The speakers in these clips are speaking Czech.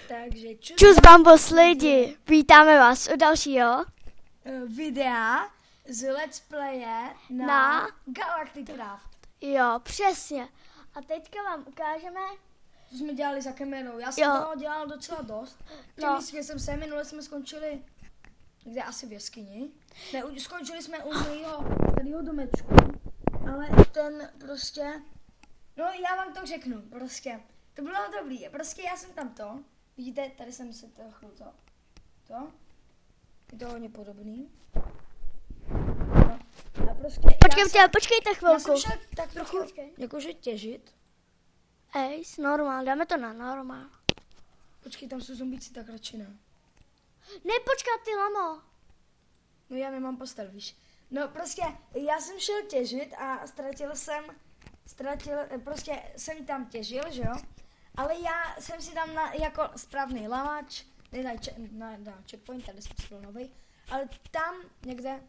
Takže Čus bambus lidi, vítáme vás u dalšího videa z Let's Playe Na Galactic Craft. Jo, přesně. A teďka vám ukážeme. Co jsme dělali za kamerou. Já jsem toho dělal docela dost. Přemístili jsem se, minule jsme skončili někde asi v jeskyni. Ne, skončili jsme u mého starého domečku. Ale ten prostě, no já vám to řeknu, prostě. To bylo dobrý, prostě já jsem tam to. Vidíte, tady jsem se trochu to. Je to hodně podobný. No. A prostě Počkejte chvilku. Já jsem šel tak trochu jakože těžit. Ej, normál, dáme to na normál. Počkej, tam jsou zombíci, tak radši ne. Ne, počkat, ty lamo. No já nemám postel, víš. No prostě, já jsem šel těžit a prostě jsem tam těžil, že jo. Ale já jsem si tam jako správný lamač, na checkpoint, tady jsem si byl novej, ale tam někde.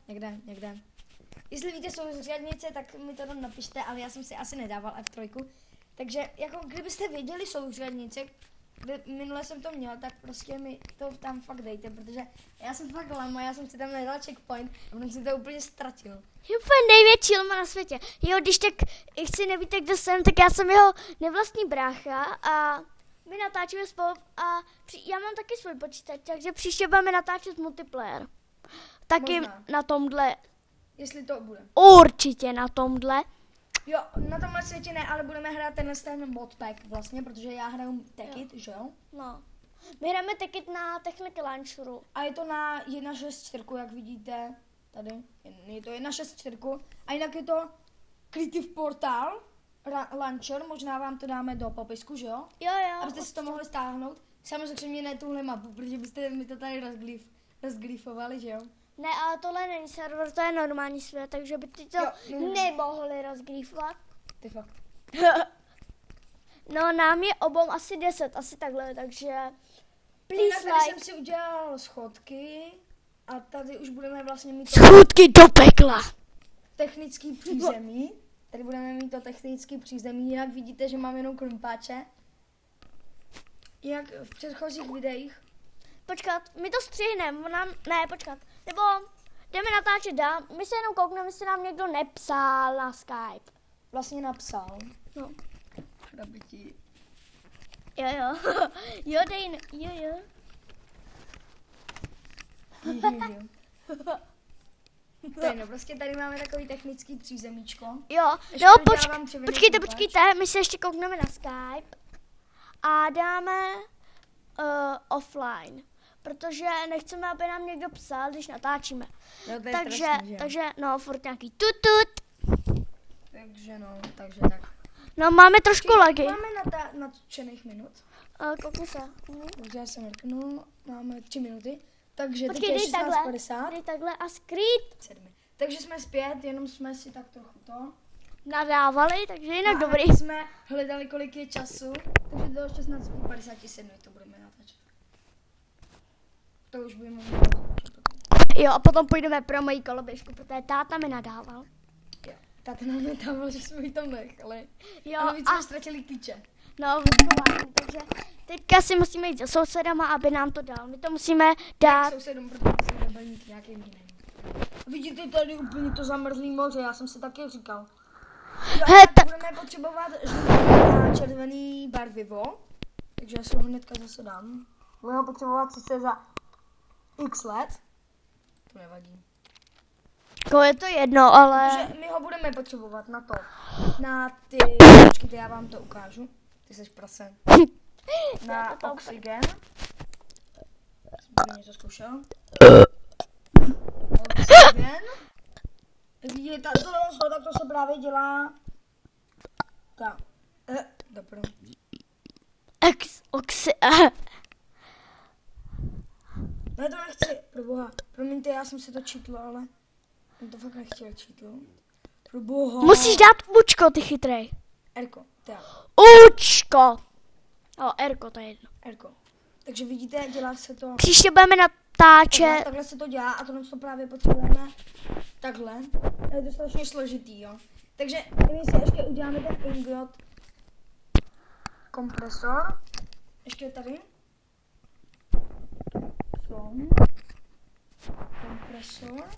Jestli víte souřadnice, tak mi to tam napište, ale já jsem si asi nedával F3. Takže jako kdybyste věděli souřadnice, minule jsem to měl, tak prostě mi to tam fakt dejte, protože já jsem fakt lama, já jsem si tam nedal checkpoint a potom si to úplně ztratil. Je úplně největší lama na světě. Jo, když tak, jestli nevíte, kdo jsem, tak já jsem jeho nevlastní brácha a my natáčíme spolu a já mám taky svůj počítač, takže příště budeme natáčet multiplayer. Taky Možná. Na tomhle. Jestli to bude. Určitě na tomhle. Jo, na tomhle světě ne, ale budeme hrát ten modpack vlastně, protože já hraju Tekit, že jo? No. My hrajeme Tekit na Technic Launcheru. A je to na 1.6.4, jak vidíte tady. Je to 1.6.4 a jinak je to Creative Portal Launcher, možná vám to dáme do popisku, že jo? Jo. Abyste si to mohli stáhnout. Samozřejmě ne tuhle mapu, protože byste mi to tady rozglifovali, že jo? Ne, ale tohle není server, to je normální svět, takže by ty to nemohli rozgrýfovat. Ty fakt. No, nám je obou asi 10, asi takhle, takže please Tady like. jsem si udělal schodky a tady už budeme vlastně mít Schůdky do pekla. technický přízemí. Tady budeme mít to technický přízemí, jinak vidíte, že mám jenom krumpáče. Jak v předchozích videích. Počkat, my to střihneme, počkat, nebo jdeme natáčet dál, my se jenom koukneme, jestli nám někdo nepsal na Skype. Vlastně napsal. No. Hrabití. Jo. Jo. To je no, prostě tady máme takový technický přízemíčko. Jo, Ještě no dodělávám dřevěný počkejte, my se ještě koukneme na Skype a dáme offline, protože nechceme, aby nám někdo psal, když natáčíme. No, to je takže no, furt nějaký tutut. Takže tak. No, máme trošku lagy. Máme natočených minut. Koukni se. Takže já se mrknu, máme 3 minuty. Takže Počkej, teď je dej 16:50. takhle a skrýt. Takže jsme zpět, jenom jsme si tak trochu to Nadávali, takže jinak dobrý. A jsme hledali, kolik je času, takže do 16:57 to budeme natáčet. To už budeme Jo, a potom půjdeme pro moji koloběžku, protože táta mi nadával. Jo, táta nám nedával, že jsme jí tam nechali. Jo, ale víc jsme ztratili klíče. No, takže teďka si musíme jít za sousedama, aby nám to dal. My to musíme dát. Sousedům, protože jsme nebyli k nějakým jiným. Vidíte tady úplně to zamrzlý moře, já jsem si taky říkal. Jo, tak budeme potřebovat žlutý a červený barvivo, takže já si ho hnedka zase dám. Budeme ho potřebovat sice za x let, to nevadí. To je to jedno, ale... Protože my ho budeme potřebovat na to, na ty, počkejte, já vám to ukážu, ty seš prase. Na oxygen. Jsem něco zkoušel. Oxygen. Vidíte, tak to se právě dělá. Tak. Dobro. Ne, to nechci, proboha. Promiňte, já jsem se to čítl, ale jsem to fakt nechtěl čítl. Proboha. Musíš dát učko, ty chytrej. Erko, tak. Učko. Jo, Erko, to je jedno. Erko. Takže vidíte, dělá se to. Příště budeme natáčet. Takhle se to dělá a to právě potřebujeme takhle. Je to strašně složitý, jo. Takže my si ještě uděláme ten ingot kompresor. Ještě tady. tom. Kompresor.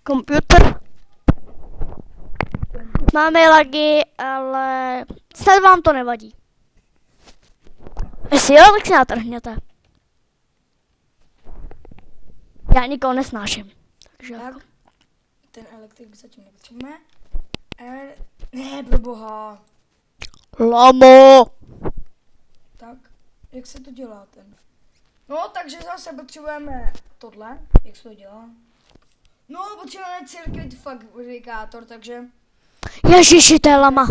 Komputer. Máme lagy, ale snad vám to nevadí. Jestli jo, tak si natrhněte. Já nikoho nesnáším. Takže Tak, ten elektrik zatím nepotřebujeme. Ne, pro boha. Lamo. Tak, jak se to dělá ten? No, takže zase potřebujeme tohle. Jak se to dělá? No, potřebujeme circuit fabrikátor, takže Ježiši, to je lama.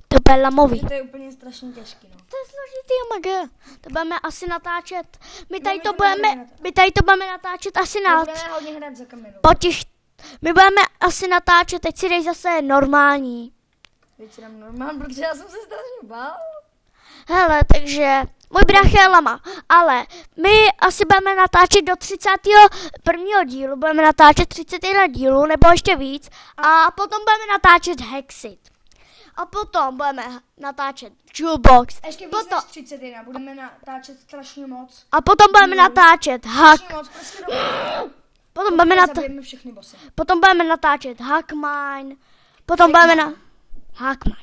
To je lamový. to je úplně strašně těžký, no. To je složitý, OMG. To budeme asi natáčet. My tady my to to budeme budeme, natáčet. my tady to budeme natáčet asi na... Budeme hodně hrát za kamerou. My budeme asi natáčet, teď si dej zase normální. Teď si dám normálně, protože já jsem se strašně bál. Hele, takže můj brácha je lama, ale my asi budeme natáčet do 31. dílu, budeme natáčet 31 dílů, nebo ještě víc, a potom budeme natáčet Hexit. A potom budeme natáčet Jukebox. Ještě víc Potom, než 31, budeme natáčet strašně moc. a potom budeme natáčet Hack. Strašně moc, prostě Potom budeme, zabijeme všechny bossy. potom budeme natáčet Hackmine. Potom budeme na... Hackmine.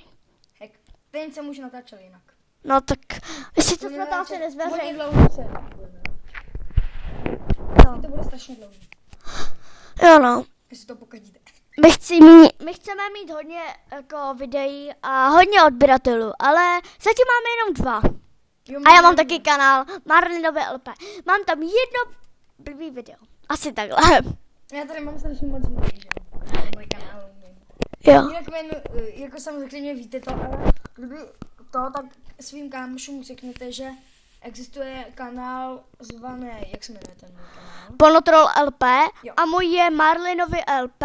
Hek, ten se může natáčet jinak. No tak, jestli to Budeme jsme to asi natáčet nezveřejní. hodně dlouho se budeme. To bude strašně dlouhý, Jo no. jestli to pokadíte. My chceme mít hodně jako videí a hodně odběratelů, ale zatím máme jenom 2. Jo, A já mám taky kanál Marlinové LP. Mám tam jedno blbý video. Asi takhle. Já tady mám strašně moc videí, že jo. Na můj kanál. Jo. Jinak jako samozřejmě víte to, ale kdyby to, tak svým kámošům řekněte, že existuje kanál zvaný, jak se jmenuje ten můj kanál? Ponotrol LP Jo. a můj je Marlinovy LP.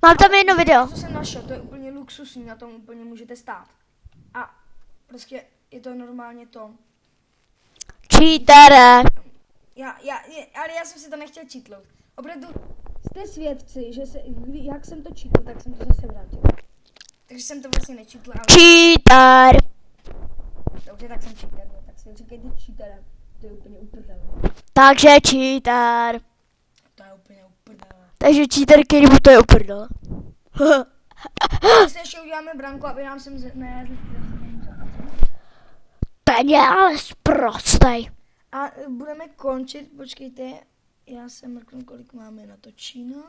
Mám tam jedno video. Co jsem našel, to je úplně luxusní, na tom úplně můžete stát. A prostě je to normálně to. Cheatere. Ale já jsem si to nechtěl čítlout. Opravdu jste svědci, že jak jsem to čítl, tak jsem to zase vrátil. Takže jsem to vlastně nečítl, ale Cheater. dobře, tak jsem cheater, no, tak si říkejte cheater. To je úplně uprdele. Takže cheater. To je úplně uprdele. Takže cheater, který mu to je uprdel. Když ještě uděláme branku, aby nám sem Ten je ale sprostej. A budeme končit, počkejte, já se mrknu, kolik máme natočíno.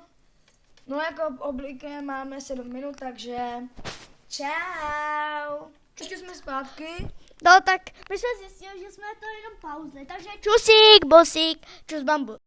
No jako obvykle máme 7 minut, takže čau. Ještě jsme zpátky. No tak my jsme zjistili, že jsme to jenom pauzli, takže čusík, bosík, čus bambu.